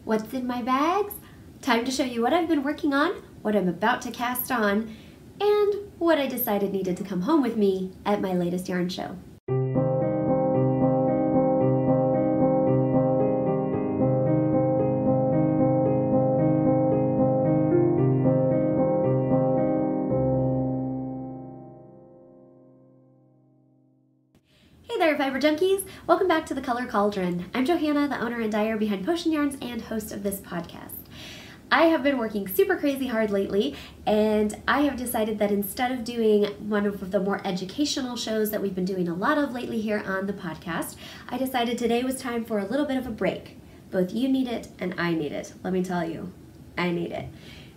What's in my bags? Time to show you what I've been working on, what I'm about to cast on, and what I decided needed to come home with me at my latest yarn show. Hey there, Fiber Junkies! Welcome back to the Color Cauldron. I'm Johanna, the owner and dyer behind Potion Yarns and host of this podcast. I have been working super crazy hard lately, and I have decided that instead of doing one of the more educational shows that we've been doing a lot of lately here on the podcast, I decided today was time for a little bit of a break. Both you need it and I need it. Let me tell you, I need it.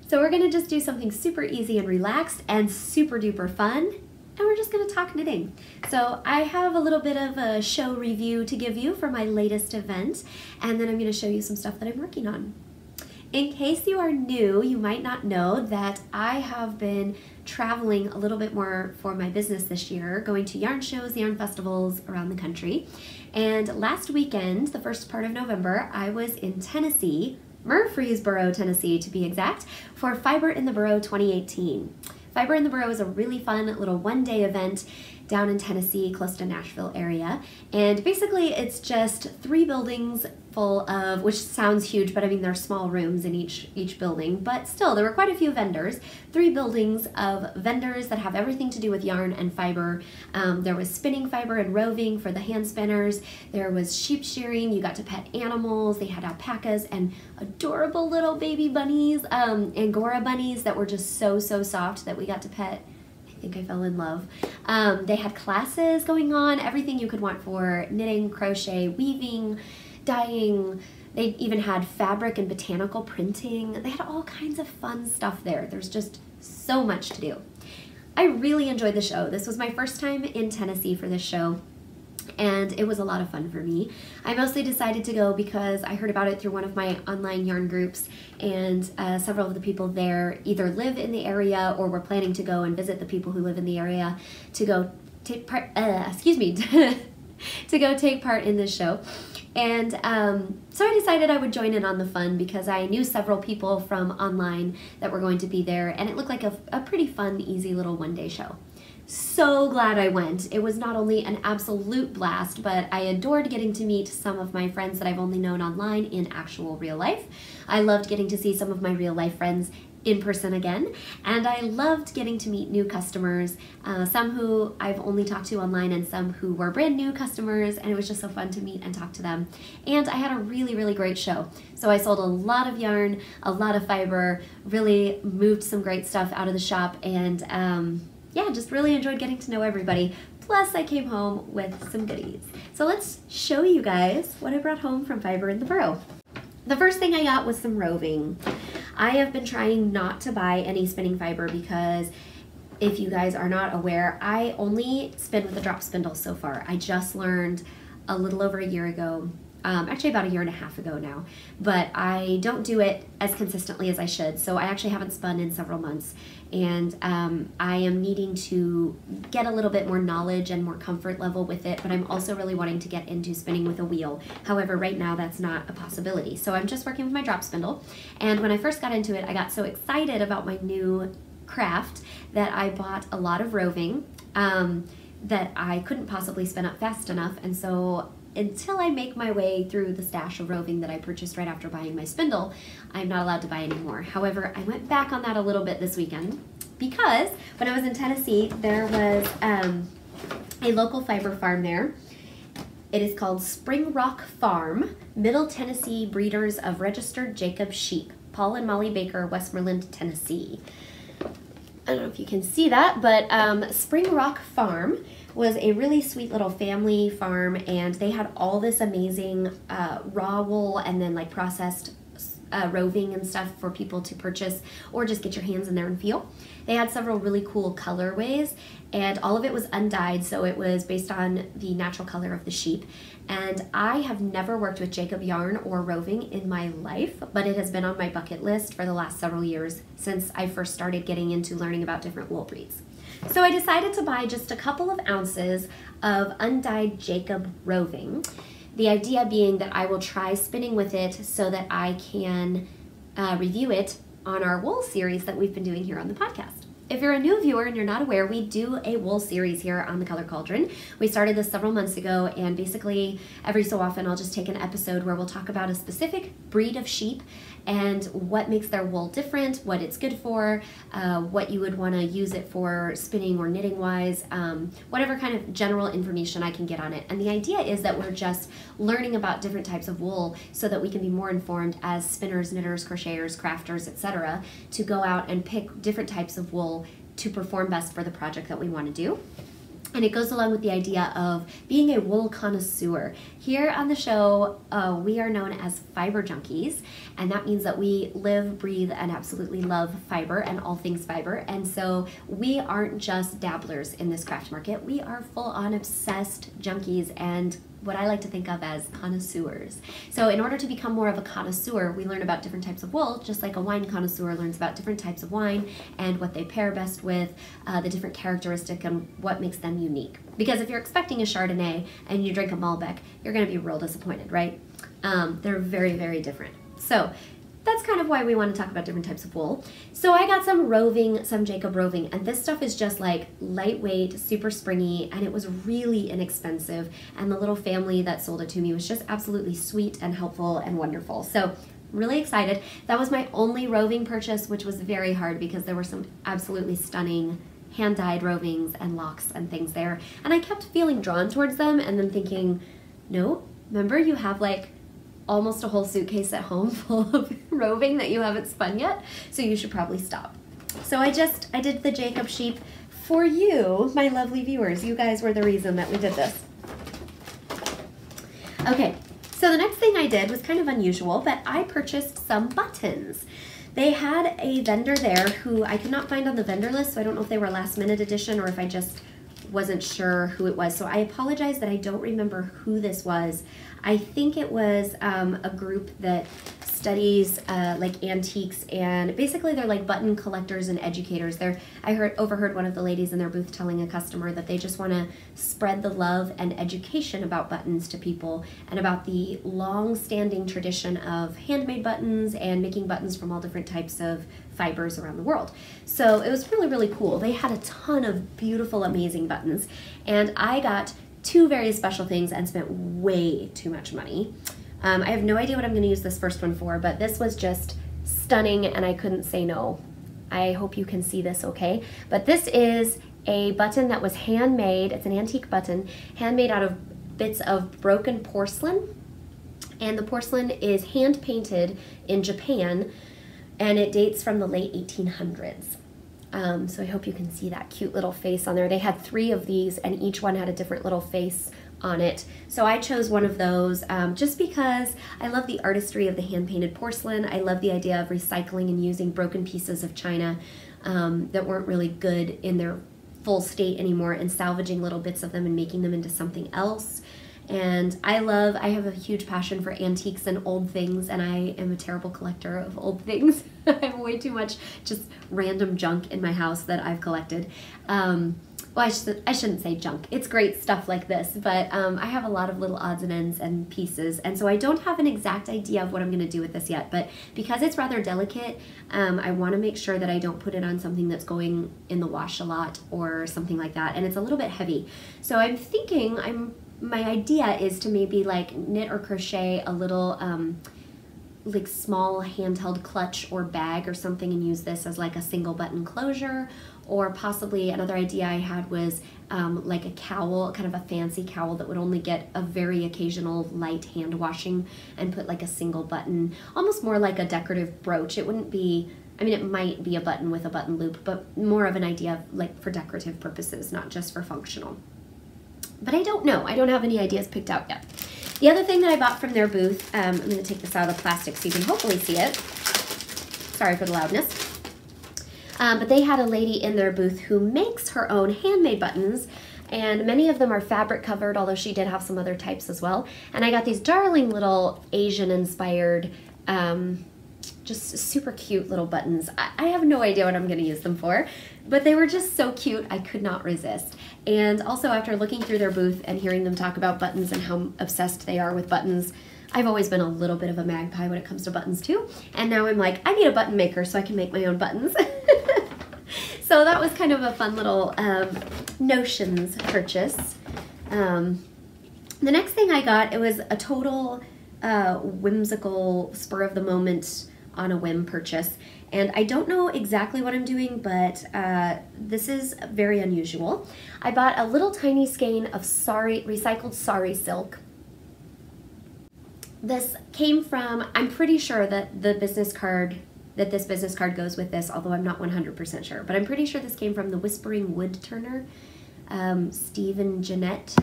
So we're gonna just do something super easy and relaxed and super duper fun. And we're just going to talk knitting. So I have a little bit of a show review to give you for my latest event, and then I'm going to show you some stuff that I'm working on. In case you are new, you might not know that I have been traveling a little bit more for my business this year, going to yarn shows, yarn festivals around the country. And last weekend, the first part of November, I was in Tennessee, Murfreesboro, Tennessee to be exact, for Fiber in the Boro 2018. Fiber in the Boro is a really fun little one-day event down in Tennessee, close to Nashville area. And basically it's just 3 buildings full of, which sounds huge, but I mean they're small rooms in each building, but still there were quite a few vendors. 3 buildings of vendors that have everything to do with yarn and fiber. There was spinning fiber and roving for the hand spinners. There was sheep shearing. You got to pet animals. They had alpacas and adorable little baby bunnies, Angora bunnies that were just so soft that we got to pet. I think I fell in love. They had classes going on, everything you could want for knitting, crochet, weaving, dyeing. They even had fabric and botanical printing. They had all kinds of fun stuff there. There's just so much to do. I really enjoyed the show. This was my first time in Tennessee for this show, and it was a lot of fun for me. I mostly decided to go because I heard about it through one of my online yarn groups, and several of the people there either live in the area or were planning to go and visit the people who live in the area to go take part, to go take part in this show. And so I decided I would join in on the fun because I knew several people from online that were going to be there, and it looked like a pretty fun, easy little one-day show. So glad I went. It was not only an absolute blast, but I adored getting to meet some of my friends that I've only known online in actual real life. I loved getting to see some of my real life friends in person again, and I loved getting to meet new customers, some who I've only talked to online and some who were brand new customers, and it was just so fun to meet and talk to them. And I had a really great show. So I sold a lot of yarn, a lot of fiber, really moved some great stuff out of the shop, and yeah, just really enjoyed getting to know everybody. Plus I came home with some goodies. So let's show you guys what I brought home from Fiber in the Boro. The first thing I got was some roving. I have been trying not to buy any spinning fiber because if you guys are not aware, I only spin with a drop spindle so far. I just learned a little over a year ago, actually about a year and a half ago now, but I don't do it as consistently as I should. So I actually haven't spun in several months, and I am needing to get a little bit more knowledge and more comfort level with it, but I'm also really wanting to get into spinning with a wheel. However, right now that's not a possibility. So I'm just working with my drop spindle, and when I first got into it, I got so excited about my new craft that I bought a lot of roving that I couldn't possibly spin up fast enough, and so until I make my way through the stash of roving that I purchased right after buying my spindle, I'm not allowed to buy any more. However, I went back on that a little bit this weekend because when I was in Tennessee, there was a local fiber farm there. It is called Spring Rock Farm, Middle Tennessee Breeders of Registered Jacob Sheep, Paul and Molly Baker, Westmoreland, Tennessee. I don't know if you can see that, but Spring Rock Farm was a really sweet little family farm, and they had all this amazing raw wool and then like processed roving and stuff for people to purchase or just get your hands in there and feel. They had several really cool colorways, and all of it was undyed, so it was based on the natural color of the sheep. And I have never worked with Jacob yarn or roving in my life, but it has been on my bucket list for the last several years since I first started getting into learning about different wool breeds. So I decided to buy just a couple of ounces of undyed Jacob roving The idea being that I will try spinning with it so that I can review it on our wool series that we've been doing here on the podcast. If you're a new viewer and you're not aware, we do a wool series here on the Color Cauldron. We started this several months ago, and basically every so often I'll just take an episode where we'll talk about a specific breed of sheep and what makes their wool different, what it's good for, what you would want to use it for spinning or knitting wise, whatever kind of general information I can get on it. And the idea is that we're just learning about different types of wool so that we can be more informed as spinners, knitters, crocheters, crafters, etc., to go out and pick different types of wool to perform best for the project that we want to do. And it goes along with the idea of being a wool connoisseur. Here on the show, we are known as fiber junkies, and that means that we live, breathe, and absolutely love fiber and all things fiber. And so we aren't just dabblers in this craft market. We are full-on obsessed junkies and what I like to think of as connoisseurs. So in order to become more of a connoisseur, we learn about different types of wool, just like a wine connoisseur learns about different types of wine and what they pair best with, the different characteristic and what makes them unique. Because if you're expecting a Chardonnay and you drink a Malbec, you're gonna be real disappointed, right? They're very, very different. So that's kind of why we want to talk about different types of wool. So I got some roving, some Jacob roving, and this stuff is just like lightweight, super springy, and it was really inexpensive. And the little family that sold it to me was just absolutely sweet and helpful and wonderful. So really excited. That was my only roving purchase, which was very hard because there were some absolutely stunning hand-dyed rovings and locks and things there. And I kept feeling drawn towards them and then thinking, no, remember you have like almost a whole suitcase at home full of roving that you haven't spun yet, so you should probably stop. So I did the Jacob sheep for you, my lovely viewers. You guys were the reason that we did this. Okay, so the next thing I did was kind of unusual, but I purchased some buttons. They had a vendor there who I could not find on the vendor list, so I don't know if they were last minute edition or if I just wasn't sure who it was. So I apologize that I don't remember who this was. I think it was a group that studies like antiques, and basically they're like button collectors and educators. I overheard one of the ladies in their booth telling a customer that they just want to spread the love and education about buttons to people and about the long-standing tradition of handmade buttons and making buttons from all different types of fibers around the world. So it was really, really cool. They had a ton of beautiful, amazing buttons, and I got two very special things and spent way too much money. I have no idea what I'm going to use this first one for, but this was just stunning and I couldn't say no. I hope you can see this okay. But this is a button that was handmade. It's an antique button, handmade out of bits of broken porcelain. And the porcelain is hand painted in Japan, and it dates from the late 1800s. So I hope you can see that cute little face on there. They had 3 of these and each one had a different little face on it. So I chose one of those just because I love the artistry of the hand-painted porcelain. I love the idea of recycling and using broken pieces of china that weren't really good in their full state anymore and salvaging little bits of them and making them into something else. And I have a huge passion for antiques and old things, and I am a terrible collector of old things. I have way too much just random junk in my house that I've collected. Well, I shouldn't say junk. It's great stuff like this, but I have a lot of little odds and ends and pieces, and so I don't have an exact idea of what I'm going to do with this yet, but because it's rather delicate, I want to make sure that I don't put it on something that's going in the wash a lot or something like that, and it's a little bit heavy. So I'm thinking, my idea is to maybe like knit or crochet a little like small handheld clutch or bag or something and use this as like a single button closure. Or possibly another idea I had was like a cowl, kind of a fancy cowl that would only get a very occasional light hand washing and put like a single button, almost more like a decorative brooch. It wouldn't be, I mean, it might be a button with a button loop, but more of an idea of like for decorative purposes, not just for functional. But I don't know. I don't have any ideas picked out yet. The other thing that I bought from their booth, I'm going to take this out of the plastic so you can hopefully see it. Sorry for the loudness. But they had a lady in their booth who makes her own handmade buttons, and many of them are fabric covered, although she did have some other types as well. And I got these darling little Asian inspired just super cute little buttons. I have no idea what I'm going to use them for, but they were just so cute, I could not resist. And also after looking through their booth and hearing them talk about buttons and how obsessed they are with buttons, I've always been a little bit of a magpie when it comes to buttons too. And now I'm like, I need a button maker so I can make my own buttons. So that was kind of a fun little notions purchase. The next thing I got, it was a total whimsical, spur of the moment, on a whim purchase. And I don't know exactly what I'm doing, but this is very unusual. I bought a little tiny skein of recycled sari silk. This came from, I'm pretty sure that this business card goes with this, although I'm not 100% sure, but I'm pretty sure this came from the Whispering Wood Turner, Steve and Jeanette.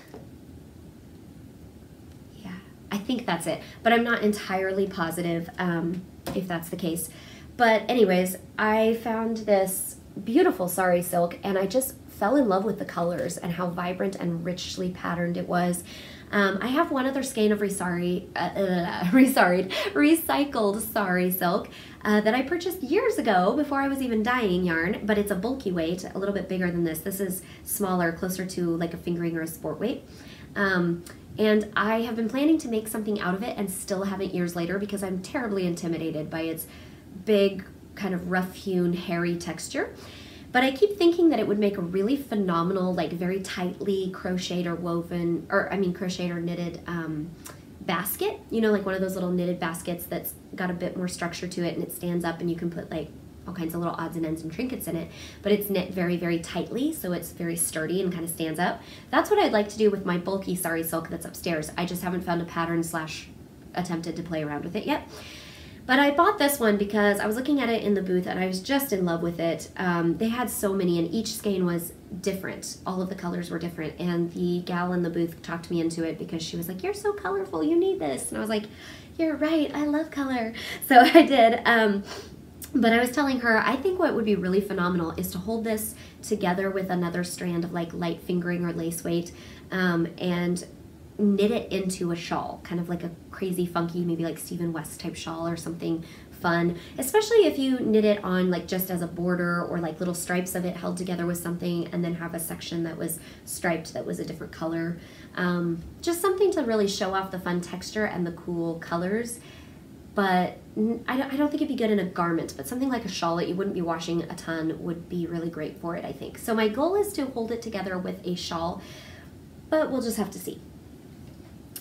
Yeah, I think that's it, but I'm not entirely positive if that's the case. But anyways, I found this beautiful sari silk and I just fell in love with the colors and how vibrant and richly patterned it was. I have one other skein of recycled sari silk that I purchased years ago before I was even dyeing yarn, but it's a bulky weight, a little bit bigger than this. This is smaller, closer to like a fingering or a sport weight. And I have been planning to make something out of it and still haven't years later because I'm terribly intimidated by its big, kind of rough-hewn, hairy texture. But I keep thinking that it would make a really phenomenal, like very tightly crocheted or woven, or I mean crocheted or knitted basket. You know, like one of those little knitted baskets that's got a bit more structure to it and it stands up and you can put like all kinds of little odds and ends and trinkets in it. But it's knit very, very tightly, so it's very sturdy and kind of stands up. That's what I'd like to do with my bulky sari silk that's upstairs. I just haven't found a pattern / attempted to play around with it yet. But I bought this one because I was looking at it in the booth and I was just in love with it. They had so many and each skein was different. All of the colors were different and the gal in the booth talked me into it because she was like, you're so colorful, you need this. And I was like, you're right, I love color. So I did. But I was telling her, I think what would be really phenomenal is to hold this together with another strand of like light fingering or lace weight and knit it into a shawl, kind of like a crazy funky, maybe like Stephen West type shawl or something fun, especially if you knit it on like just as a border or like little stripes of it held together with something and then have a section that was striped that was a different color. Just something to really show off the fun texture and the cool colors. But I don't think it'd be good in a garment, but something like a shawl that you wouldn't be washing a ton would be really great for it, I think. So my goal is to hold it together with a shawl, but we'll just have to see.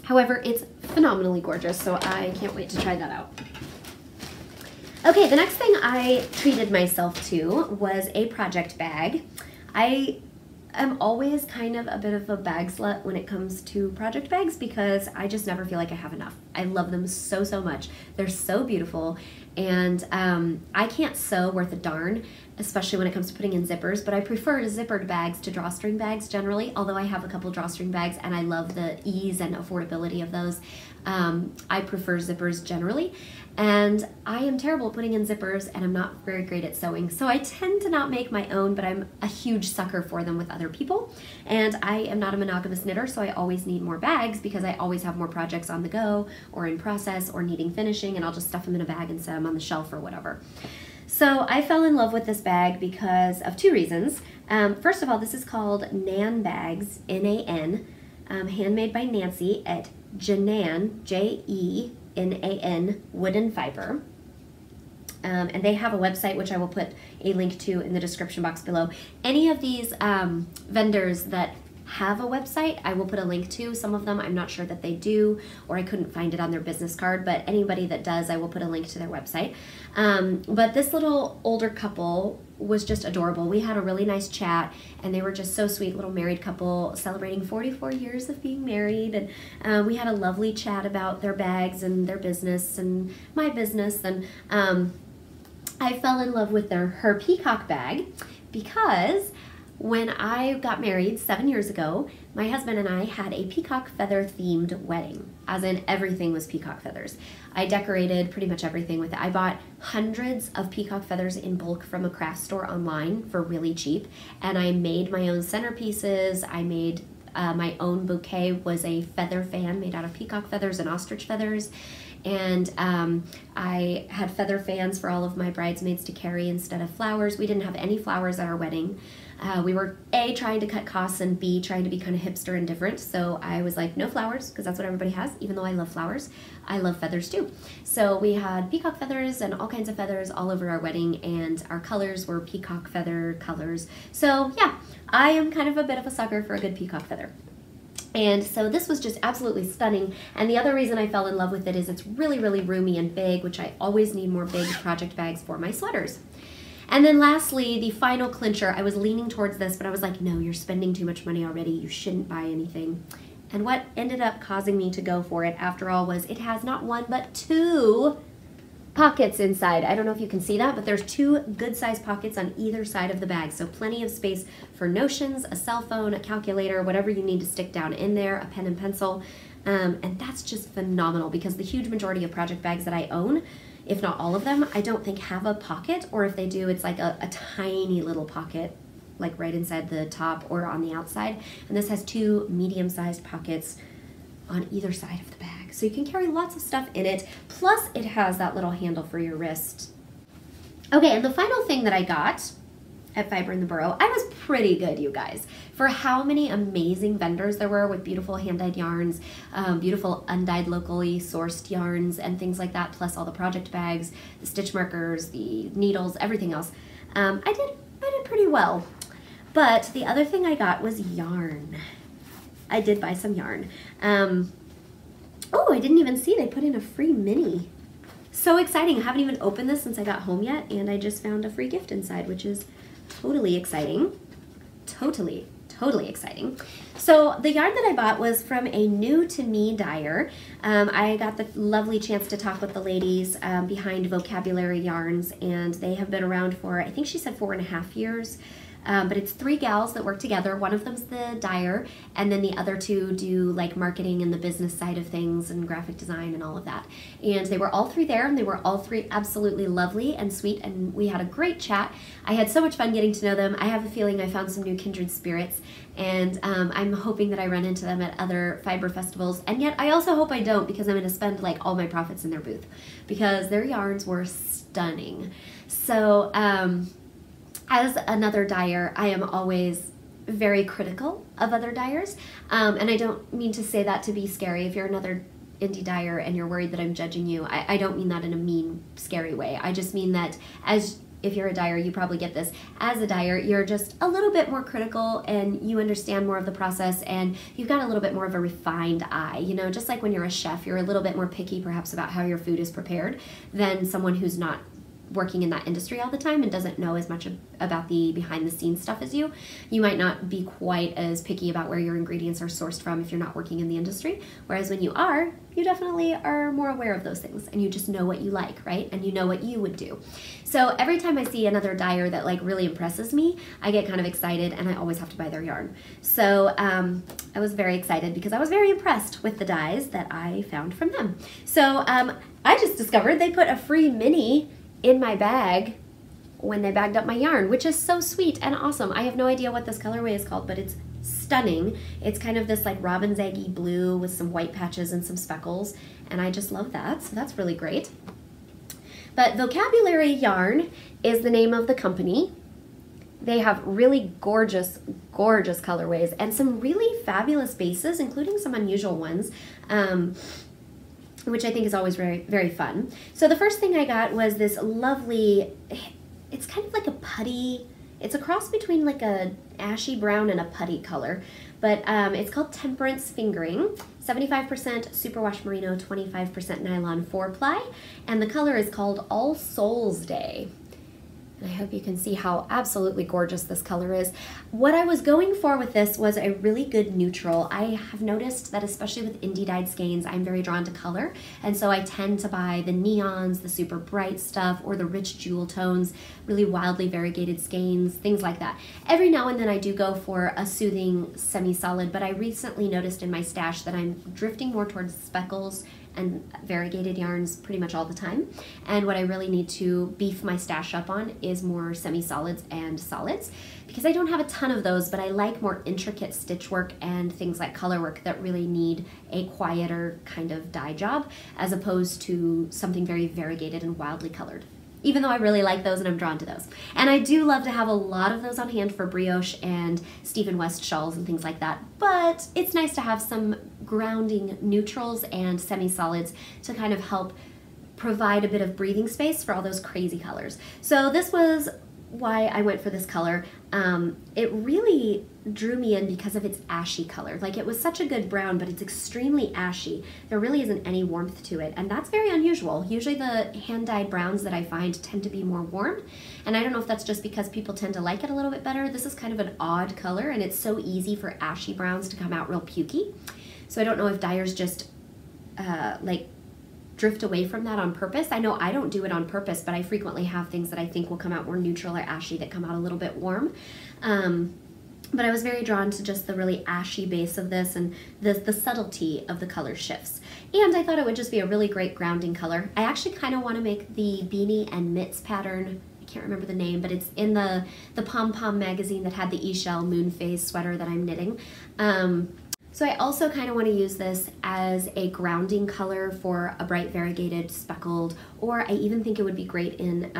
However, it's phenomenally gorgeous, so I can't wait to try that out. Okay, the next thing I treated myself to was a project bag. I am always kind of a bit of a bag slut when it comes to project bags because I just never feel like I have enough. I love them so, so much. They're so beautiful, and I can't sew worth a darn, especially when it comes to putting in zippers, but I prefer zippered bags to drawstring bags generally, although I have a couple drawstring bags and I love the ease and affordability of those. I prefer zippers generally, and I am terrible at putting in zippers and I'm not very great at sewing, so I tend to not make my own, but I'm a huge sucker for them with other people. And I am not a monogamous knitter, so I always need more bags because I always have more projects on the go or in process or needing finishing, and I'll just stuff them in a bag and set them on the shelf or whatever. So I fell in love with this bag because of two reasons. First of all, this is called Nan Bags, N-A-N, handmade by Nancy at Jenan, J-E-N-A-N, Wooden Fiber. And they have a website, which I will put a link to in the description box below. Any of these vendors that have a website, I will put a link to. Some of them I'm not sure that they do, or I couldn't find it on their business card, but anybody that does, I will put a link to their website. But this little older couple was just adorable. We had a really nice chat, and they were just so sweet, little married couple celebrating 44 years of being married, and we had a lovely chat about their bags and their business and my business, and I fell in love with her peacock bag because when I got married 7 years ago, my husband and I had a peacock feather themed wedding, as in everything was peacock feathers. I decorated pretty much everything with it. I bought hundreds of peacock feathers in bulk from a craft store online for really cheap, and I made my own centerpieces. I made my own bouquet, was a feather fan made out of peacock feathers and ostrich feathers, and I had feather fans for all of my bridesmaids to carry instead of flowers. We didn't have any flowers at our wedding. We were A, trying to cut costs, and B, trying to be kind of hipster and different. So I was like, no flowers, because that's what everybody has. Even though I love flowers, I love feathers too. So we had peacock feathers and all kinds of feathers all over our wedding, and our colors were peacock feather colors. So yeah, I am kind of a bit of a sucker for a good peacock feather. And so this was just absolutely stunning. And the other reason I fell in love with it is it's really, really roomy and big, which I always need more big project bags for my sweaters. And then lastly, the final clincher, I was leaning towards this, but I was like, no, you're spending too much money already. You shouldn't buy anything. And what ended up causing me to go for it after all was it has not one, but 2 pockets inside. I don't know if you can see that, but there's 2 good sized pockets on either side of the bag. So plenty of space for notions, a cell phone, a calculator, whatever you need to stick down in there, a pen and pencil. And that's just phenomenal because the huge majority of project bags that I own, if not all of them, I don't think have a pocket, or if they do, it's like a tiny little pocket, like right inside the top or on the outside. And this has 2 medium-sized pockets on either side of the bag. So you can carry lots of stuff in it, plus it has that little handle for your wrist. Okay, and the final thing that I got at Fiber in the Boro, I was pretty good, you guys, for how many amazing vendors there were with beautiful hand-dyed yarns, beautiful undyed locally sourced yarns and things like that, plus all the project bags, the stitch markers, the needles, everything else. I did pretty well. But the other thing I got was yarn. I did buy some yarn. Oh, I didn't even see they put in a free mini. So exciting. I haven't even opened this since I got home yet, and I just found a free gift inside, which is totally exciting. Totally exciting. So the yarn that I bought was from a new to me dyer. I got the lovely chance to talk with the ladies behind Vocabulary Yarns, and they have been around for, I think she said 4.5 years. But it's 3 gals that work together. One of them's the dyer, and then the other 2 do like marketing and the business side of things and graphic design and all of that. And they were all 3 there, and they were all 3 absolutely lovely and sweet, and we had a great chat. I had so much fun getting to know them. I have a feeling I found some new kindred spirits, and I'm hoping that I run into them at other fiber festivals, and yet I also hope I don't, because I'm going to spend like all my profits in their booth, because their yarns were stunning. So as another dyer, I am always very critical of other dyers, and I don't mean to say that to be scary. If you're another indie dyer and you're worried that I'm judging you, I don't mean that in a mean, scary way. I just mean that if you're a dyer, you probably get this. As a dyer, you're just a little bit more critical, and you understand more of the process, and you've got a little bit more of a refined eye. You know, just like when you're a chef, you're a little bit more picky perhaps about how your food is prepared than someone who's not working in that industry all the time and doesn't know as much about the behind the scenes stuff as you. You might not be quite as picky about where your ingredients are sourced from if you're not working in the industry. Whereas when you are, you definitely are more aware of those things, and you just know what you like, right? And you know what you would do. So every time I see another dyer that like really impresses me, I get kind of excited, and I always have to buy their yarn. So I was very excited because I was very impressed with the dyes that I found from them. So I just discovered they put a free mini in my bag when they bagged up my yarn, which is so sweet and awesome. I have no idea what this colorway is called, but it's stunning. It's kind of this like robin's eggy blue with some white patches and some speckles, and I just love that, so that's really great. But Vocabulary Yarn is the name of the company. They have really gorgeous, gorgeous colorways and some really fabulous bases, including some unusual ones. Which I think is always very, very fun. So the first thing I got was this lovely, it's kind of like a putty, it's a cross between like a ashy brown and a putty color, but it's called Temperance Fingering, 75% superwash merino, 25% nylon 4-ply, and the color is called All Souls Day. And I hope you can see how absolutely gorgeous this color is. What I was going for with this was a really good neutral. I have noticed that especially with indie dyed skeins, I'm very drawn to color. And so I tend to buy the neons, the super bright stuff, or the rich jewel tones, really wildly variegated skeins, things like that. Every now and then I do go for a soothing semi-solid, but I recently noticed in my stash that I'm drifting more towards speckles and variegated yarns pretty much all the time. And what I really need to beef my stash up on is more semi-solids and solids, because I don't have a ton of those, but I like more intricate stitch work and things like color work that really need a quieter kind of dye job, as opposed to something very variegated and wildly colored. Even though I really like those and I'm drawn to those. And I do love to have a lot of those on hand for brioche and Stephen West shawls and things like that, but it's nice to have some grounding neutrals and semi-solids to kind of help provide a bit of breathing space for all those crazy colors. So this was why I went for this color. It really drew me in because of its ashy color. Like, it was such a good brown, but it's extremely ashy. There really isn't any warmth to it, and that's very unusual. Usually the hand-dyed browns that I find tend to be more warm, and I don't know if that's just because people tend to like it a little bit better. This is kind of an odd color, and it's so easy for ashy browns to come out real pukey. So I don't know if dyers just like drift away from that on purpose. I know I don't do it on purpose, but I frequently have things that I think will come out more neutral or ashy that come out a little bit warm. But I was very drawn to just the really ashy base of this and the subtlety of the color shifts. And I thought it would just be a really great grounding color. I actually kind of want to make the beanie and mitts pattern. I can't remember the name, but it's in the Pom Pom magazine that had the eShell moon phase sweater that I'm knitting. So I also kind of want to use this as a grounding color for a bright variegated speckled, or I even think it would be great in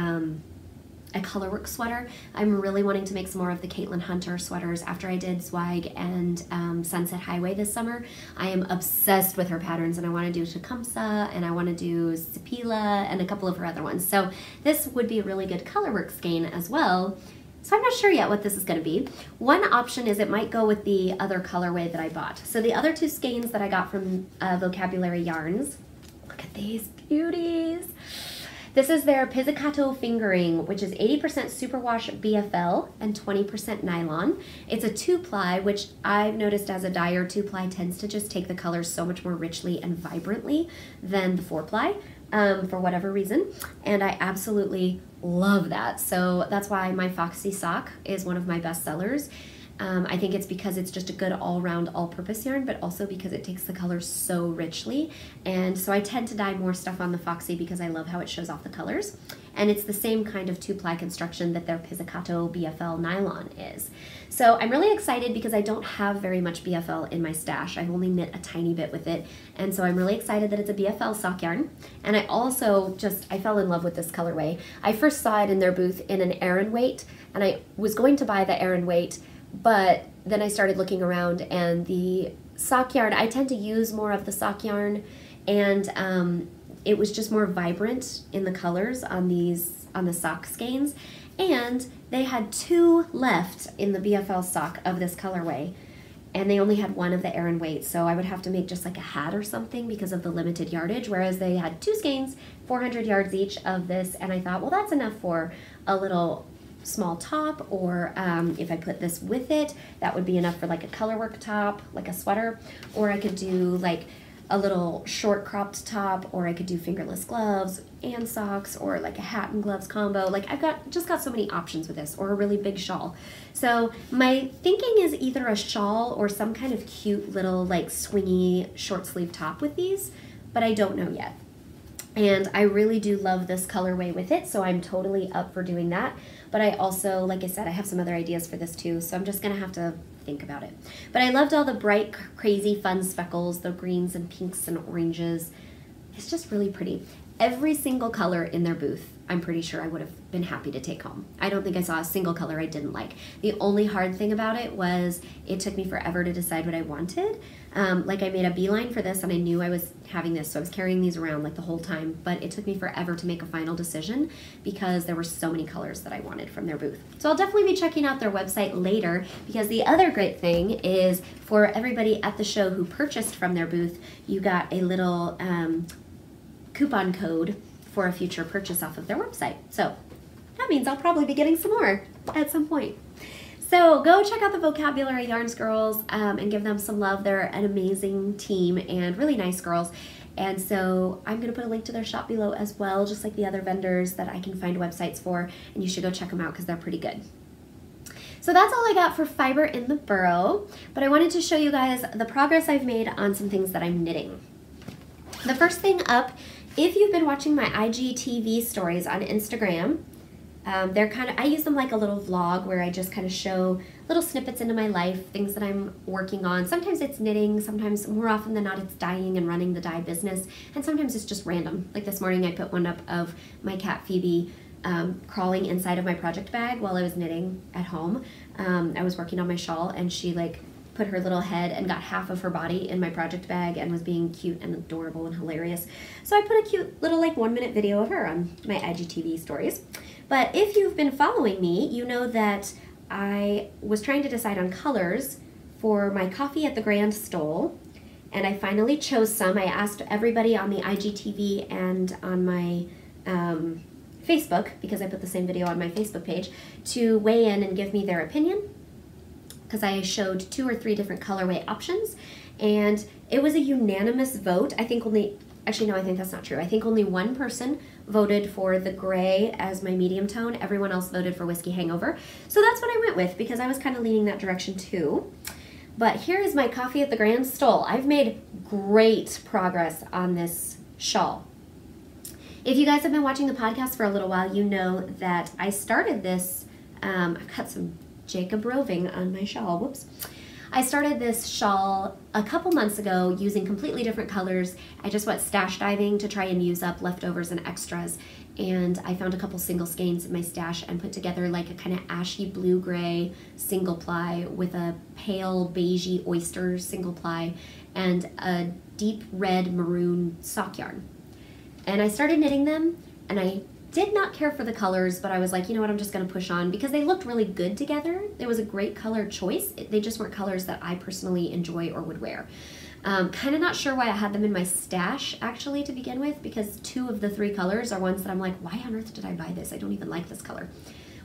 a colorwork sweater. I'm really wanting to make some more of the Caitlin Hunter sweaters after I did Swag and Sunset Highway this summer. I am obsessed with her patterns, and I want to do Tecumseh, and I want to do Sapila, and a couple of her other ones. So this would be a really good colorwork skein as well. So I'm not sure yet what this is going to be. One option is it might go with the other colorway that I bought. So the other two skeins that I got from Vocabulary Yarns, look at these beauties. This is their Pizzicato Fingering, which is 80% superwash BFL and 20% nylon. It's a 2-ply, which I've noticed as a dyer, 2-ply tends to just take the colors so much more richly and vibrantly than the 4-ply. For whatever reason, and I absolutely love that. So that's why my Foxy sock is one of my best sellers. I think it's because it's just a good all-round, all-purpose yarn, but also because it takes the colors so richly. And so I tend to dye more stuff on the Foxy because I love how it shows off the colors. And it's the same kind of 2-ply construction that their Pizzicato BFL nylon is. So I'm really excited because I don't have very much BFL in my stash. I've only knit a tiny bit with it. And so I'm really excited that it's a BFL sock yarn. And I also I fell in love with this colorway. I first saw it in their booth in an Aran weight, and I was going to buy the Aran weight, but then I started looking around, and the sock yarn, I tend to use more of the sock yarn, and it was just more vibrant in the colors on the sock skeins, and they had 2 left in the BFL sock of this colorway, and they only had 1 of the Aran weight, so I would have to make just like a hat or something because of the limited yardage, whereas they had 2 skeins, 400 yards each of this, and I thought, well, that's enough for a little small top, or if I put this with it, that would be enough for like a colorwork top, like a sweater, or I could do like a little short cropped top, or I could do fingerless gloves and socks, or like a hat and gloves combo. Like I've just got so many options with this, or a really big shawl. So my thinking is either a shawl or some kind of cute little like swingy short sleeve top with these, but I don't know yet. And I really do love this colorway with it, so I'm totally up for doing that. But I also, like I said, I have some other ideas for this too, so I'm just gonna have to think about it. But I loved all the bright, crazy, fun speckles, the greens and pinks and oranges. It's just really pretty. Every single color in their booth, I'm pretty sure I would have been happy to take home. I don't think I saw a single color I didn't like. The only hard thing about it was it took me forever to decide what I wanted. Like I made a beeline for this, and I knew I was having this, so I was carrying these around like the whole time, but it took me forever to make a final decision because there were so many colors that I wanted from their booth. So I'll definitely be checking out their website later, because the other great thing is for everybody at the show who purchased from their booth, you got a little coupon code for a future purchase off of their website. So that means I'll probably be getting some more at some point. So go check out the Vocabulary Yarns girls and give them some love. They're an amazing team and really nice girls. And so I'm gonna put a link to their shop below as well, just like the other vendors that I can find websites for, and you should go check them out because they're pretty good. So that's all I got for fiber in the Boro, but I wanted to show you guys the progress I've made on some things that I'm knitting. The first thing up, if you've been watching my IGTV stories on Instagram, they're kind of, I use them like a little vlog where I just kind of show little snippets into my life, things that I'm working on. Sometimes it's knitting, sometimes more often than not it's dyeing and running the dye business, and sometimes it's just random. Like this morning I put one up of my cat Phoebe crawling inside of my project bag while I was knitting at home. I was working on my shawl and she like put her little head and got half of her body in my project bag and was being cute and adorable and hilarious. So I put a cute little like 1-minute video of her on my IGTV stories. But if you've been following me, you know that I was trying to decide on colors for my Coffee at the Grand Stole, and I finally chose some. I asked everybody on the IGTV and on my Facebook, because I put the same video on my Facebook page, to weigh in and give me their opinion, because I showed 2 or 3 different colorway options, and it was a unanimous vote. I think only, actually no, I think that's not true. I think only one person voted for the gray as my medium tone. Everyone else voted for Whiskey Hangover. So that's what I went with because I was kind of leaning that direction too. But here is my Coffee at the Grand Stole. I've made great progress on this shawl. If you guys have been watching the podcast for a little while, you know that I started this, I've got some Jacob Roving on my shawl, whoops. I started this shawl a couple months ago using completely different colors. I just went stash diving to try and use up leftovers and extras, and I found a couple single skeins in my stash and put together like a kind of ashy blue-gray single ply with a pale beigey oyster single ply and a deep red maroon sock yarn. And I started knitting them, and I did not care for the colors, but I was like, you know what, I'm just going to push on because they looked really good together. It was a great color choice. They just weren't colors that I personally enjoy or would wear. Kind of not sure why I had them in my stash actually to begin with, because 2 of the 3 colors are ones that I'm like, why on earth did I buy this? I don't even like this color.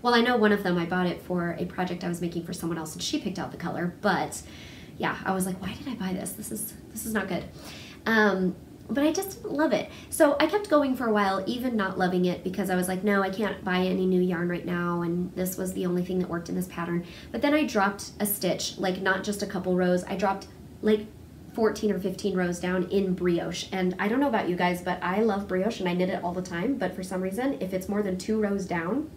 Well, I know one of them I bought it for a project I was making for someone else and she picked out the color, but yeah, I was like, why did I buy this? This is not good. But I just didn't love it. So I kept going for a while, even not loving it, because I was like, no, I can't buy any new yarn right now, and this was the only thing that worked in this pattern. But then I dropped a stitch, like not just a couple rows, I dropped like 14 or 15 rows down in brioche. And I don't know about you guys, but I love brioche and I knit it all the time, but for some reason, if it's more than 2 rows down,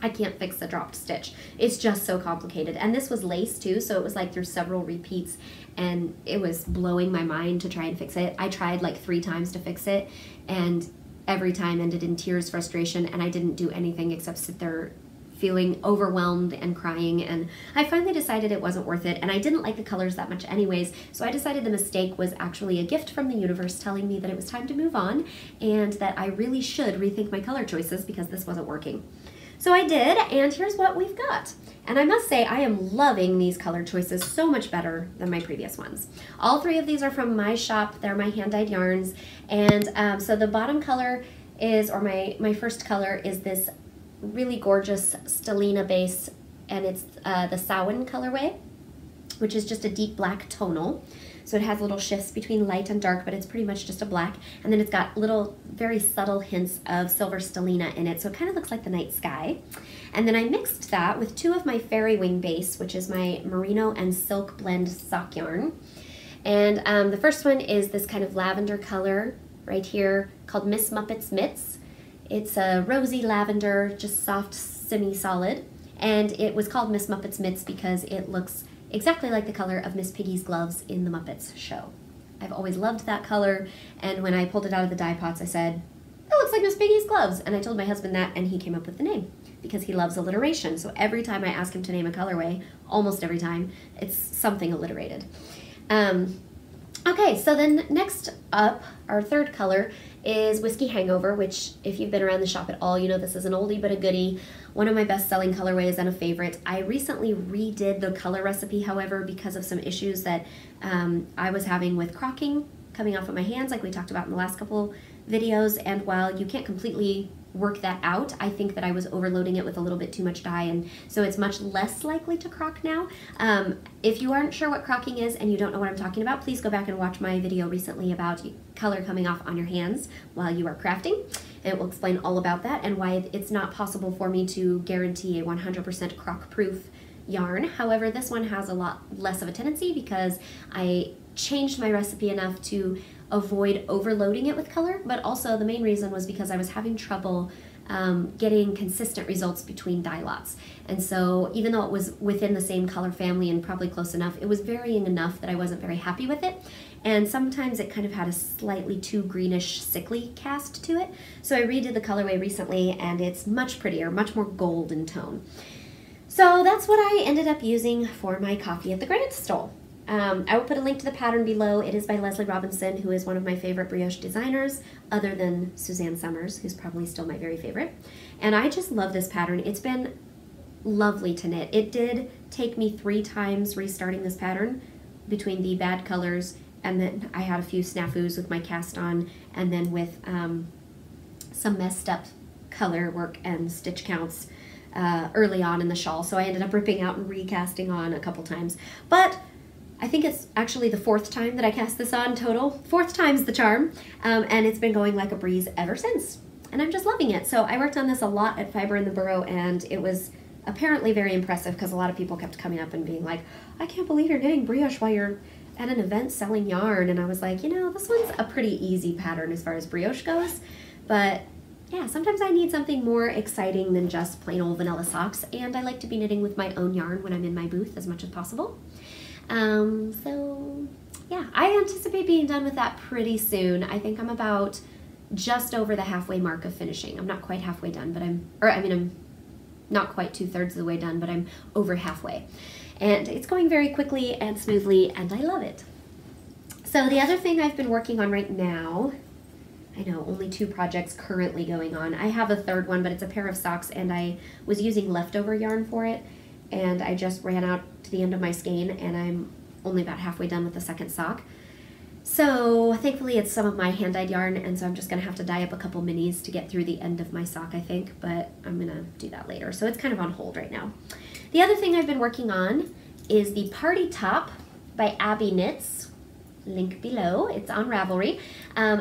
I can't fix the dropped stitch. It's just so complicated. And this was lace too, so it was like through several repeats, and it was blowing my mind to try and fix it. I tried like 3 times to fix it, and every time ended in tears, frustration, and I didn't do anything except sit there feeling overwhelmed and crying. And I finally decided it wasn't worth it, and I didn't like the colors that much anyways, so I decided the mistake was actually a gift from the universe telling me that it was time to move on and that I really should rethink my color choices because this wasn't working. So I did, and here's what we've got. And I must say, I am loving these color choices so much better than my previous ones. All 3 of these are from my shop. They're my hand-dyed yarns. And so the bottom color is, or my first color is this really gorgeous Stellina base, and it's the Samhain colorway, which is just a deep black tonal. So it has little shifts between light and dark, but it's pretty much just a black. And then it's got little, very subtle hints of silver stellina in it. So it kind of looks like the night sky. And then I mixed that with 2 of my Fairy Wing base, which is my merino and silk blend sock yarn. And the first one is this kind of lavender color right here called Miss Muppet's Mitts. It's a rosy lavender, just soft, semi-solid. And it was called Miss Muppet's Mitts because it looks exactly like the color of Miss Piggy's gloves in the Muppets show. I've always loved that color, and when I pulled it out of the dye pots, I said, that looks like Miss Piggy's gloves, and I told my husband that, and he came up with the name, because he loves alliteration, so every time I ask him to name a colorway, almost every time, it's something alliterated. Okay, so then next up, our third color is Whiskey Hangover, which if you've been around the shop at all, you know this is an oldie but a goodie, one of my best-selling colorways and a favorite. I recently redid the color recipe, however, because of some issues that I was having with crocking coming off of my hands, like we talked about in the last couple videos, and while you can't completely work that out, I think that I was overloading it with a little bit too much dye, and so it's much less likely to crock now. If you aren't sure what crocking is and you don't know what I'm talking about, please go back and watch my video recently about color coming off on your hands while you are crafting. It will explain all about that and why it's not possible for me to guarantee a 100% crock-proof yarn. However, this one has a lot less of a tendency because I changed my recipe enough to avoid overloading it with color, but also the main reason was because I was having trouble getting consistent results between dye lots. And so even though it was within the same color family and probably close enough, it was varying enough that I wasn't very happy with it. And sometimes it kind of had a slightly too greenish, sickly cast to it. So I redid the colorway recently, and it's much prettier, much more gold in tone. So that's what I ended up using for my coffee at the Grant Stole. I will put a link to the pattern below. It is by Leslie Robinson, who is one of my favorite brioche designers, other than Suzanne Summers, who's probably still my very favorite. And I just love this pattern. It's been lovely to knit. It did take me 3 times restarting this pattern between the bad colors, and then I had a few snafus with my cast on, and then with some messed up color work and stitch counts early on in the shawl. So I ended up ripping out and recasting on a couple times. But I think it's actually the 4th time that I cast this on total. 4th time's the charm, and it's been going like a breeze ever since. And I'm just loving it. So I worked on this a lot at Fiber in the Boro, and it was apparently very impressive because a lot of people kept coming up and being like, I can't believe you're knitting brioche while you're at an event selling yarn. And I was like, you know, this one's a pretty easy pattern as far as brioche goes. But yeah, sometimes I need something more exciting than just plain old vanilla socks, and I like to be knitting with my own yarn when I'm in my booth as much as possible. So yeah, I anticipate being done with that pretty soon. I think I'm about just over the halfway mark of finishing. I'm not quite halfway done, but I'm not quite 2/3 of the way done, but I'm over halfway. And it's going very quickly and smoothly, and I love it. So the other thing I've been working on right now, I know only 2 projects currently going on. I have a 3rd one, but it's a pair of socks, and I was using leftover yarn for it, and I just ran out to the end of my skein, and I'm only about halfway done with the 2nd sock. So thankfully it's some of my hand-dyed yarn, and so I'm just gonna have to dye up a couple minis to get through the end of my sock, I think, but I'm gonna do that later. So it's kind of on hold right now. The other thing I've been working on is the Party Top by Abby Knits. Link below. It's on Ravelry.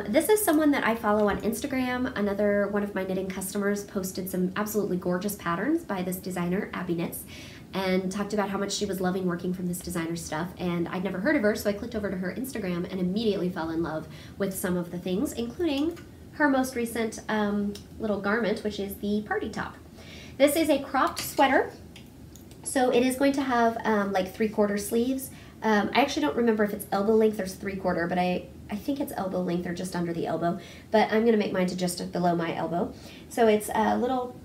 This is someone that I follow on Instagram. Another one of my knitting customers posted some absolutely gorgeous patterns by this designer, Abby Knits, and talked about how much she was loving working from this designer's stuff. And I'd never heard of her, so I clicked over to her Instagram and immediately fell in love with some of the things, including her most recent little garment, which is the Party Top. This is a cropped sweater, so it is going to have like 3/4 sleeves. I actually don't remember if it's elbow length or 3/4, but I think it's elbow length or just under the elbow, but I'm gonna make mine to just below my elbow. So it's a little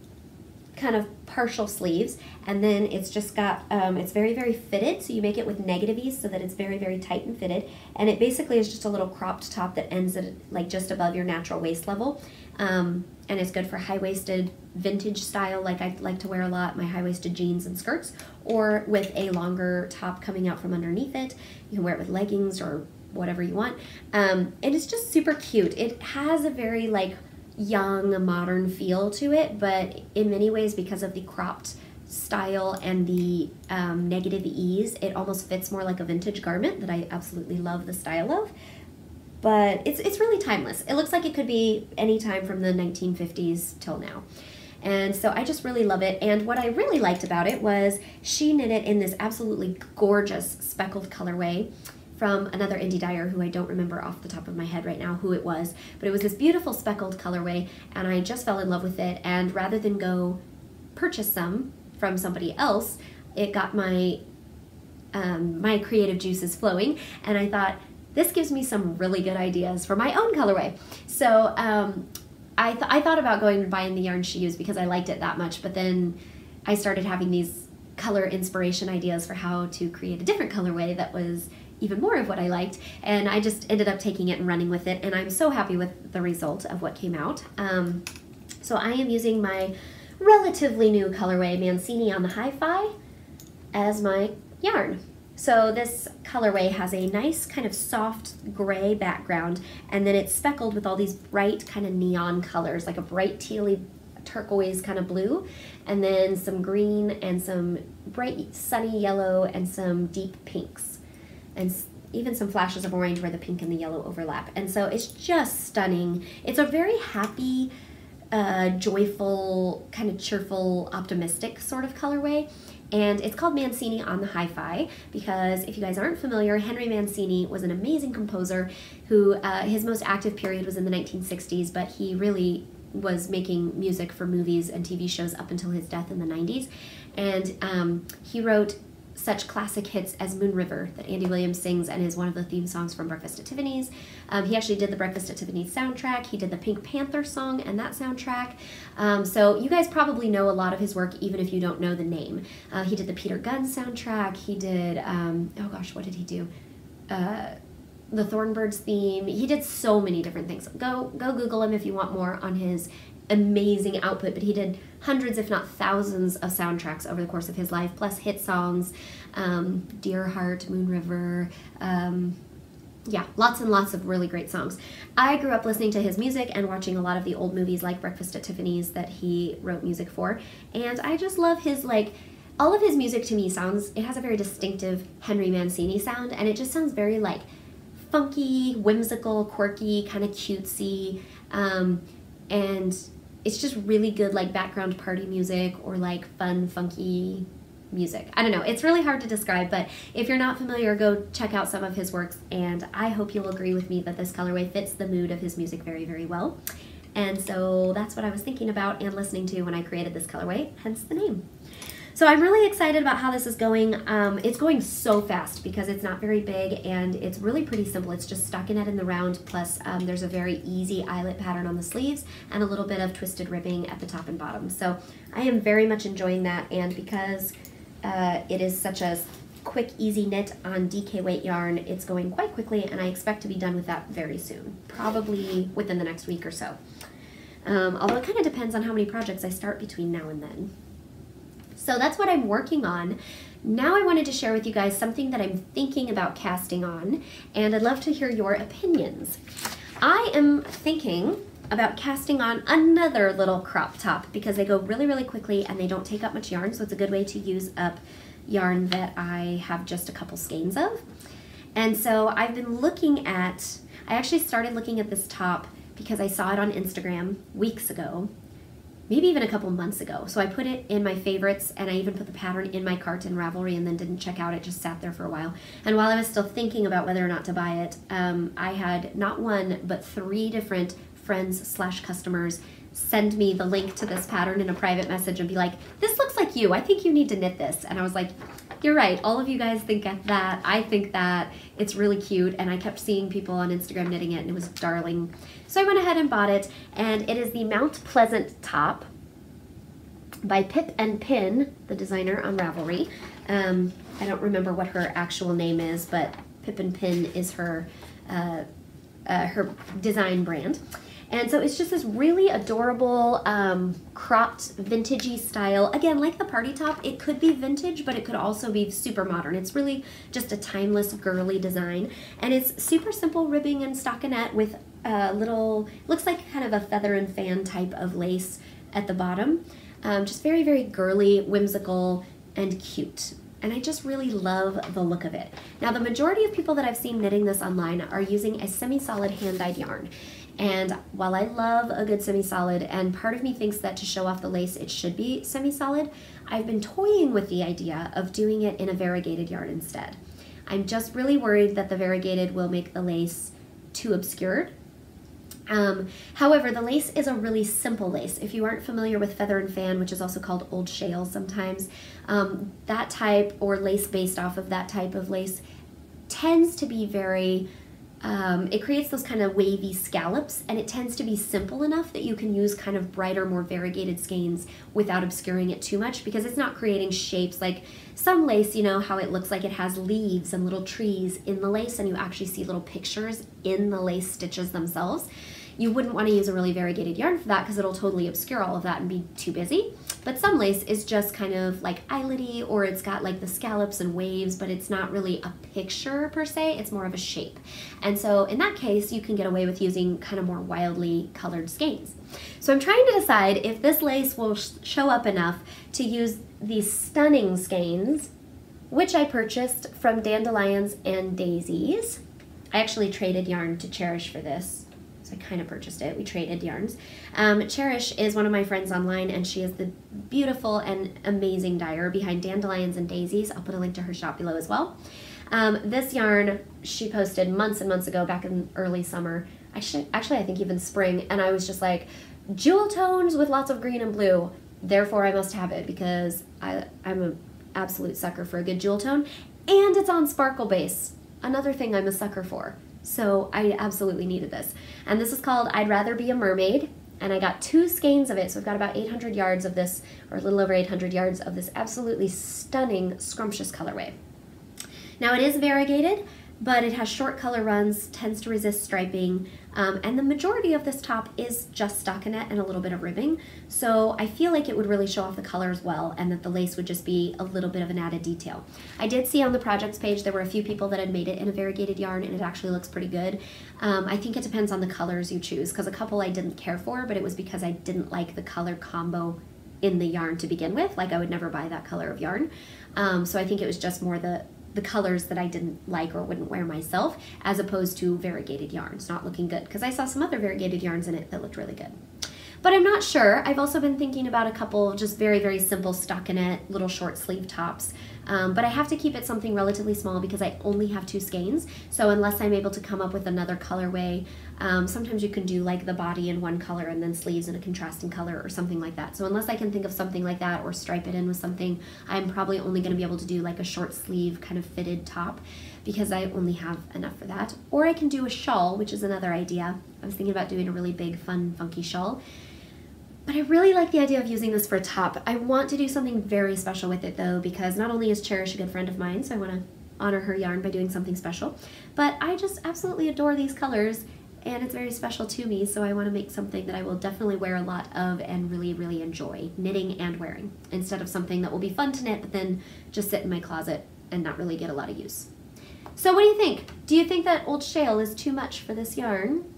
kind of partial sleeves, and then it's just got, it's very, very fitted, so you make it with negative ease so that it's very, very tight and fitted, and it basically is just a little cropped top that ends at like just above your natural waist level, and it's good for high-waisted vintage style like I like to wear a lot, my high-waisted jeans and skirts, or with a longer top coming out from underneath it. You can wear it with leggings or whatever you want, and it's just super cute. It has a very like young, modern feel to it, but in many ways, because of the cropped style and the negative ease, it almost fits more like a vintage garment that I absolutely love the style of. But it's really timeless. It looks like it could be any time from the 1950s till now. And so I just really love it. And what I really liked about it was she knit it in this absolutely gorgeous speckled colorway from another indie dyer who I don't remember off the top of my head right now who it was, but it was this beautiful speckled colorway, and I just fell in love with it. And rather than go purchase some from somebody else, it got my my creative juices flowing, and I thought, this gives me some really good ideas for my own colorway. So I thought about going and buying the yarn she used because I liked it that much, but then I started having these color inspiration ideas for how to create a different colorway that was even more of what I liked, and I just ended up taking it and running with it, and I'm so happy with the result of what came out. So I am using my relatively new colorway, Mancini on the Hi-Fi, as my yarn. So this colorway has a nice kind of soft gray background, and then it's speckled with all these bright kind of neon colors, like a bright tealy turquoise kind of blue, and then some green and some bright sunny yellow and some deep pinks, and even some flashes of orange where the pink and the yellow overlap. And so it's just stunning. It's a very happy, joyful, kind of cheerful, optimistic sort of colorway. and it's called Mancini on the Hi-Fi because if you guys aren't familiar, Henry Mancini was an amazing composer who his most active period was in the 1960s, but he really was making music for movies and TV shows up until his death in the 90s. And he wrote such classic hits as Moon River that Andy Williams sings and is one of the theme songs from Breakfast at Tiffany's. He actually did the Breakfast at Tiffany's soundtrack. He did the Pink Panther song and that soundtrack. So you guys probably know a lot of his work even if you don't know the name. He did the Peter Gunn soundtrack. He did, oh gosh, what did he do? The Thornbirds theme. He did so many different things. Go Google him if you want more on his amazing output, but he did hundreds if not thousands of soundtracks over the course of his life, plus hit songs, Dear Heart, Moon River, yeah, lots and lots of really great songs. I grew up listening to his music and watching a lot of the old movies like Breakfast at Tiffany's that he wrote music for, and I just love his, like, all of his music to me sounds, it has a very distinctive Henry Mancini sound, and it just sounds very like funky, whimsical, quirky, kind of cutesy, and it's just really good like background party music or like fun, funky music. I don't know, it's really hard to describe, but if you're not familiar, go check out some of his works, and I hope you'll agree with me that this colorway fits the mood of his music very, very well. And so that's what I was thinking about and listening to when I created this colorway, hence the name. So I'm really excited about how this is going. It's going so fast because it's not very big and it's really pretty simple. It's just stockinette in the round, plus there's a very easy eyelet pattern on the sleeves and a little bit of twisted ribbing at the top and bottom. So I am very much enjoying that, and because it is such a quick, easy knit on DK weight yarn, it's going quite quickly, and I expect to be done with that very soon, probably within the next week or so. Although it kind of depends on how many projects I start between now and then. So that's what I'm working on. Now I wanted to share with you guys something that I'm thinking about casting on, and I'd love to hear your opinions. I am thinking about casting on another little crop top because they go really, really quickly and they don't take up much yarn, so it's a good way to use up yarn that I have just a couple skeins of. And so I've been looking at, I actually started looking at this top because I saw it on Instagram weeks ago, maybe even a couple months ago. So I put it in my favorites, and I even put the pattern in my cart in Ravelry and then didn't check out. It just sat there for a while. And while I was still thinking about whether or not to buy it, I had not one, but 3 different friends/customers send me the link to this pattern in a private message and be like, this looks like you, I think you need to knit this. And I was like, you're right, all of you guys think that, I think that, it's really cute, and I kept seeing people on Instagram knitting it and it was darling. So I went ahead and bought it, and it is the Mount Pleasant top by Pip and Pin, the designer on Ravelry. I don't remember what her actual name is, but Pip and Pin is her design brand. And so it's just this really adorable, cropped, vintagey style. Again, like the party top, it could be vintage, but it could also be super modern. It's really just a timeless, girly design. And it's super simple ribbing and stockinette with a little, looks like kind of a feather and fan type of lace at the bottom. Just very, very girly, whimsical, and cute. And I just really love the look of it. Now, the majority of people that I've seen knitting this online are using a semi-solid hand-dyed yarn. And while I love a good semi-solid, and part of me thinks that to show off the lace it should be semi-solid, I've been toying with the idea of doing it in a variegated yarn instead. I'm just really worried that the variegated will make the lace too obscured. However, the lace is a really simple lace. If you aren't familiar with feather and fan, which is also called old shale sometimes, that type, or lace based off of that type of lace, tends to be very, it creates those kind of wavy scallops, and it tends to be simple enough that you can use kind of brighter, more variegated skeins without obscuring it too much, because it's not creating shapes like some lace, you know, how it looks like it has leaves and little trees in the lace, and you actually see little pictures in the lace stitches themselves. You wouldn't want to use a really variegated yarn for that because it'll totally obscure all of that and be too busy. But some lace is just kind of like eyelet-y, or it's got like the scallops and waves, but it's not really a picture per se, it's more of a shape. And so in that case, you can get away with using kind of more wildly colored skeins. So I'm trying to decide if this lace will show up enough to use these stunning skeins, which I purchased from Dandelions and Daisies. I actually traded yarn to Cherish for this. so I kind of purchased it. We traded yarns. Cherish is one of my friends online, and she is the beautiful and amazing dyer behind Dandelions and Daisies. I'll put a link to her shop below as well. This yarn she posted months and months ago, back in early summer. Actually, I think even spring, and I was just like, jewel tones with lots of green and blue. Therefore, I must have it because I'm an absolute sucker for a good jewel tone, and it's on sparkle base. Another thing I'm a sucker for. So I absolutely needed this. And this is called I'd Rather Be a Mermaid, and I got 2 skeins of it. So I've got about 800 yards of this, or a little over 800 yards of this absolutely stunning scrumptious colorway. Now it is variegated, but it has short color runs, tends to resist striping, and the majority of this top is just stockinette and a little bit of ribbing. So I feel like it would really show off the colors well, and that the lace would just be a little bit of an added detail. I did see on the projects page there were a few people that had made it in a variegated yarn, and it actually looks pretty good. I think it depends on the colors you choose, because a couple I didn't care for, but it was because I didn't like the color combo in the yarn to begin with. Like, I would never buy that color of yarn. So I think it was just more the colors that I didn't like or wouldn't wear myself, as opposed to variegated yarns not looking good, because I saw some other variegated yarns in it that looked really good. But I'm not sure. I've also been thinking about a couple just very, very simple stockinette little short sleeve tops. But I have to keep it something relatively small because I only have 2 skeins. So unless I'm able to come up with another colorway, sometimes you can do like the body in one color and then sleeves in a contrasting color or something like that. So unless I can think of something like that or stripe it in with something, I'm probably only going to be able to do like a short sleeve kind of fitted top, because I only have enough for that. Or I can do a shawl, which is another idea. I was thinking about doing a really big, fun, funky shawl. But I really like the idea of using this for a top. I want to do something very special with it though, because not only is Cherish a good friend of mine, so I want to honor her yarn by doing something special, but I just absolutely adore these colors, and it's very special to me, so I want to make something that I will definitely wear a lot of and really, really enjoy knitting and wearing, instead of something that will be fun to knit but then just sit in my closet and not really get a lot of use. So what do you think? Do you think that Old Shale is too much for this yarn,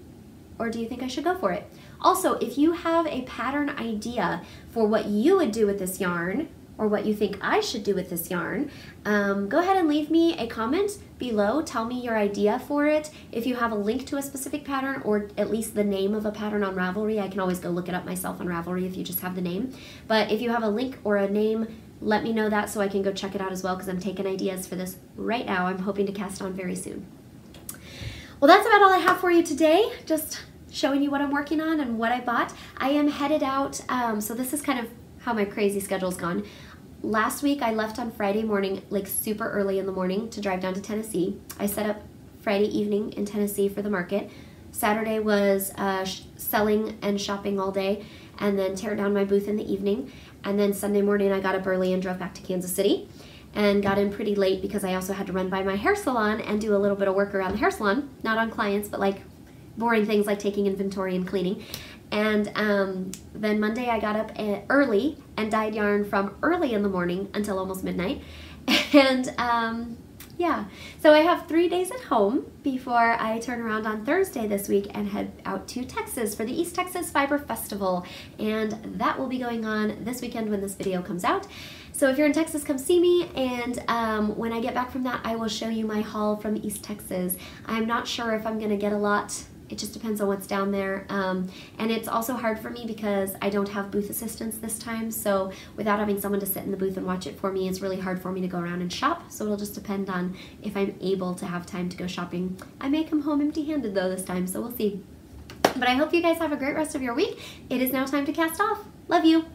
or do you think I should go for it? Also, if you have a pattern idea for what you would do with this yarn, or what you think I should do with this yarn, go ahead and leave me a comment below. Tell me your idea for it. If you have a link to a specific pattern, or at least the name of a pattern on Ravelry, I can always go look it up myself on Ravelry if you just have the name. But if you have a link or a name, let me know that so I can go check it out as well, because I'm taking ideas for this right now. I'm hoping to cast on very soon. Well, that's about all I have for you today. Just showing you what I'm working on and what I bought. I am headed out, so this is kind of how my crazy schedule's gone. Last week I left on Friday morning, like super early in the morning, to drive down to Tennessee. I set up Friday evening in Tennessee for the market. Saturday was selling and shopping all day, and then tear down my booth in the evening. And then Sunday morning I got up early and drove back to Kansas City, and got in pretty late because I also had to run by my hair salon and do a little bit of work around the hair salon, not on clients, but like boring things like taking inventory and cleaning. And then Monday I got up early and dyed yarn from early in the morning until almost midnight. And yeah, so I have 3 days at home before I turn around on Thursday this week and head out to Texas for the East Texas Fiber Festival. And that will be going on this weekend when this video comes out. So if you're in Texas, come see me, and when I get back from that, I will show you my haul from East Texas. I'm not sure if I'm gonna get a lot. It just depends on what's down there. And it's also hard for me because I don't have booth assistants this time. So without having someone to sit in the booth and watch it for me, it's really hard for me to go around and shop. So it'll just depend on if I'm able to have time to go shopping. I may come home empty-handed though this time, so we'll see. But I hope you guys have a great rest of your week. It is now time to cast off. Love you.